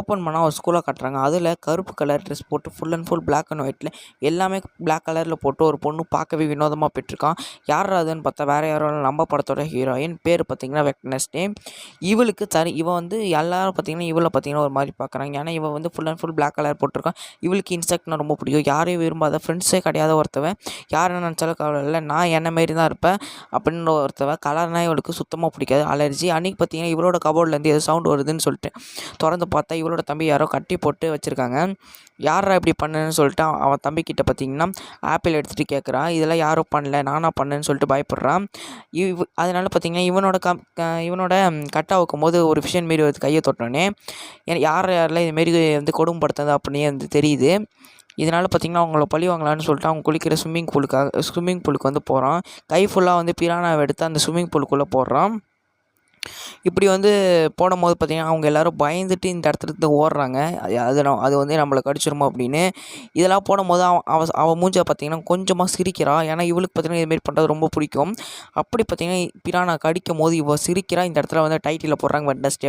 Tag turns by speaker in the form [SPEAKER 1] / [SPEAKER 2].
[SPEAKER 1] Open பண்ணால் ஒரு ஸ்கூலாக காட்டுறாங்க. அதில் கருப்பு கலர் ட்ரெஸ் போட்டு full and full black and ஒயிட்டில் எல்லாமே பிளாக் கலரில் போட்டு ஒரு பொண்ணு பார்க்கவே வினோதமாக போயிட்டுருக்கான். யார் அதுன்னு பார்த்தா வேறு யாரும் இல்லை, நம்ம படத்தோட ஹீரோயின். பேர் பார்த்தீங்கன்னா வெட்னஸ்டே. இவளுக்கு இவன் வந்து எல்லாரும் பார்த்தீங்கன்னா இவளை பார்த்தீங்கன்னா ஒரு மாதிரி பார்க்குறாங்க. ஏன்னா இவன் வந்து full and full black colour போட்டிருக்கான். இவளுக்கு இன்செக்ட்னா ரொம்ப பிடிக்கும். யாரையும் விரும்பாத, ஃப்ரெண்ட்ஸே கிடையாத ஒருத்தவன். யார் என்ன நினச்சாலும் கவலை இல்லை, நான் என்ன மாரி தான் இருப்பேன் அப்படின்னு ஒருத்தவன். கலர்னால் இவளுக்கு சுத்தமாக பிடிக்காது, அலர்ஜி. அன்றைக்கி பார்த்தீங்கன்னா இவளோட கபோர்ட்லேருந்து எது சவுண்ட் வருதுன்னு சொல்லிட்டு திறந்து பார்த்தா இவளோட தம்பி யாரோ கட்டி போட்டு வச்சுருக்காங்க. யாரா இப்படி பண்ணுன்னு சொல்லிட்டு அவன் தம்பிக்கிட்ட பார்த்தீங்கன்னா ஆப்பிள் எடுத்துகிட்டு கேட்குறான். இதெல்லாம் யாரும் பண்ணல, நானாக பண்ணேன்னு சொல்லிட்டு பயப்படுறான். அதனால பார்த்தீங்கன்னா இவனோட கட்டா வைக்கும் போது ஒரு விஷயம் மாரி வந்து கையை தொட்டோன்னே யாரெல்லாம் இதுமாரி வந்து கொடுமைப்படுத்துறது அப்படின்னே வந்து தெரியுது. இதனால் பார்த்திங்கன்னா அவங்கள பழி வாங்கலான்னு சொல்லிட்டு அவங்க குளிக்கிற ஸ்விம்மிங் பூலுக்கு வந்து போகிறான். கை ஃபுல்லாக வந்து பிரானாவை எடுத்து அந்த ஸ்விம்மிங் பூலுக்குள்ளே போடுறான். இப்படி வந்து போடும்போது பார்த்திங்கன்னா அவங்க எல்லோரும் பயந்துட்டு இந்த இடத்துலேருந்து ஓடுறாங்க. அது வந்து நம்மளை கடிச்சிருமோ அப்படின்னு. இதெல்லாம் போடும்போது அவன் மூஞ்ச பார்த்திங்கன்னா கொஞ்சமாக சிரிக்கிறா. ஏன்னா இவளுக்கு பார்த்திங்கன்னா இதுமாரி பண்ணுறது ரொம்ப பிடிக்கும். அப்படி பார்த்திங்கன்னா பிரானா கடிக்கும் போது இவள் சிரிக்கிறா. இந்த இடத்துல வந்து டைட்டிலில் போடுறாங்க வெட்னஸ்டே.